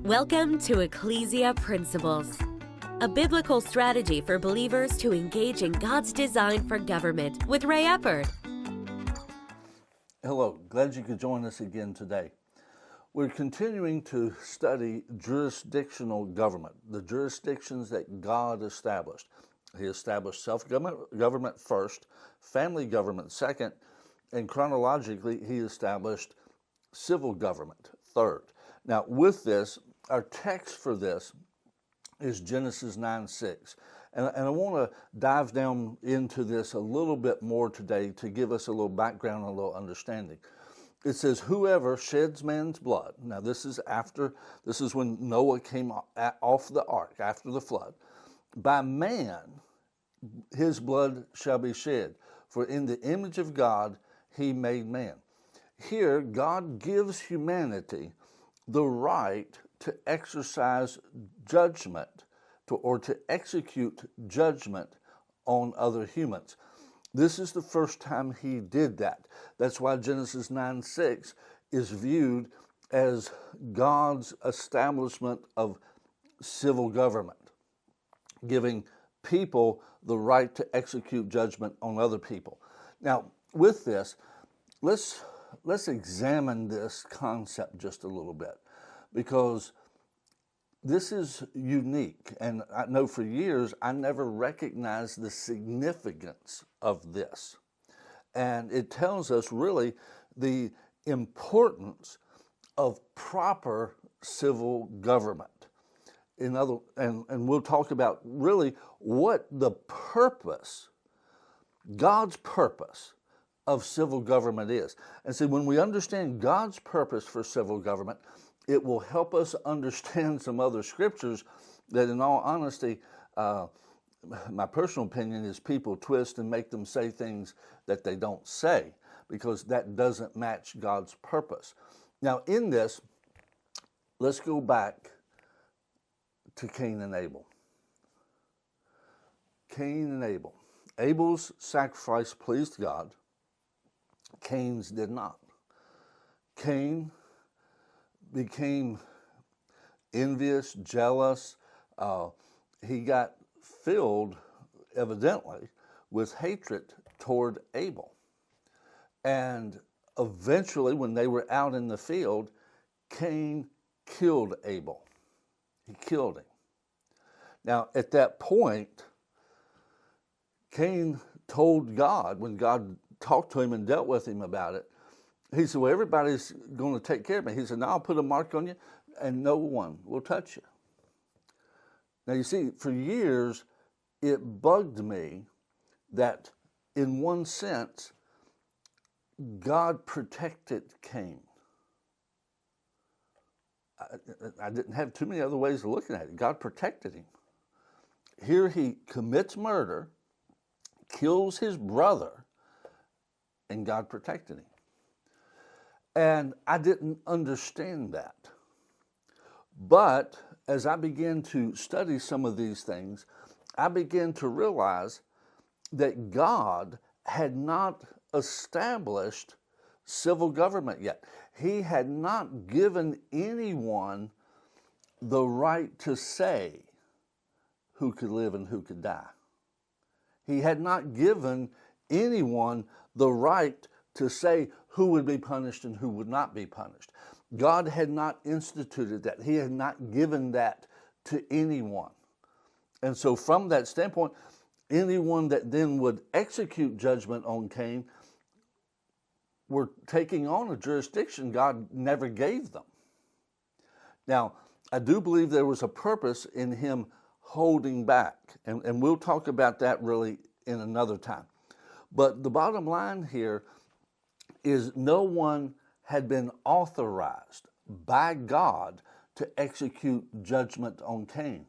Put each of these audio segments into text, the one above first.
Welcome to Ecclesia Principles, a biblical strategy for believers to engage in God's design for government with Ray Eppard. Hello, glad you could join us again today. We're continuing to study jurisdictional government, the jurisdictions that God established. He established self-government first, family government second, and chronologically, he established civil government third. Now, with this, our text for this is Genesis 9:6. And I want to dive down into this a little bit more today to give us a little background and a little understanding. It says, whoever sheds man's blood. Now, this is when Noah came off the ark, after the flood. By man, his blood shall be shed, for in the image of God he made man. Here, God gives humanity the right to exercise judgment, to execute judgment on other humans. This is the first time he did that. That's why Genesis 9:6 is viewed as God's establishment of civil government, giving people the right to execute judgment on other people. Now, with this, let's examine this concept just a little bit, because this is unique, and I know for years I never recognized the significance of this. And it tells us really the importance of proper civil government. And we'll talk about really what the purpose, God's purpose of civil government is. And so when we understand God's purpose for civil government, it will help us understand some other scriptures that, in all honesty, my personal opinion is people twist and make them say things that they don't say, because that doesn't match God's purpose. Now, in this, let's go back to Cain and Abel. Cain and Abel. Abel's sacrifice pleased God. Cain's did not. Cain became envious, jealous. He got filled, evidently, with hatred toward Abel. And eventually, when they were out in the field, Cain killed Abel. He killed him. Now, at that point, Cain told God, when God talked to him and dealt with him about it, he said, well, everybody's going to take care of me. He said, now I'll put a mark on you, and no one will touch you. Now, you see, for years, it bugged me that, in one sense, God protected Cain. I didn't have too many other ways of looking at it. God protected him. Here he commits murder, kills his brother, and God protected him. And I didn't understand that. But as I began to study some of these things, I began to realize that God had not established civil government yet. He had not given anyone the right to say who could live and who could die. He had not given anyone the right to say who would be punished and who would not be punished. God had not instituted that. He had not given that to anyone. And so from that standpoint, anyone that then would execute judgment on Cain were taking on a jurisdiction God never gave them. Now, I do believe there was a purpose in him holding back, and we'll talk about that really in another time. But the bottom line here is no one had been authorized by God to execute judgment on Cain.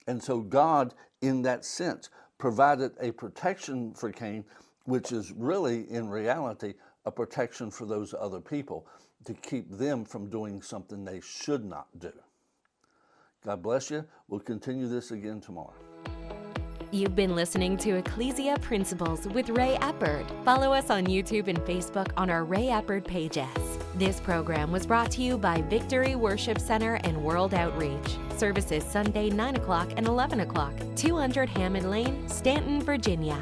And so God, in that sense, provided a protection for Cain, which is really, in reality, a protection for those other people to keep them from doing something they should not do. God bless you. We'll continue this again tomorrow. You've been listening to Ecclesia Principles with Ray Eppard. Follow us on YouTube and Facebook on our Ray Eppard pages. This program was brought to you by Victory Worship Center and World Outreach. Services Sunday 9 o'clock and 11 o'clock, 200 Hammond Lane, Stanton, Virginia.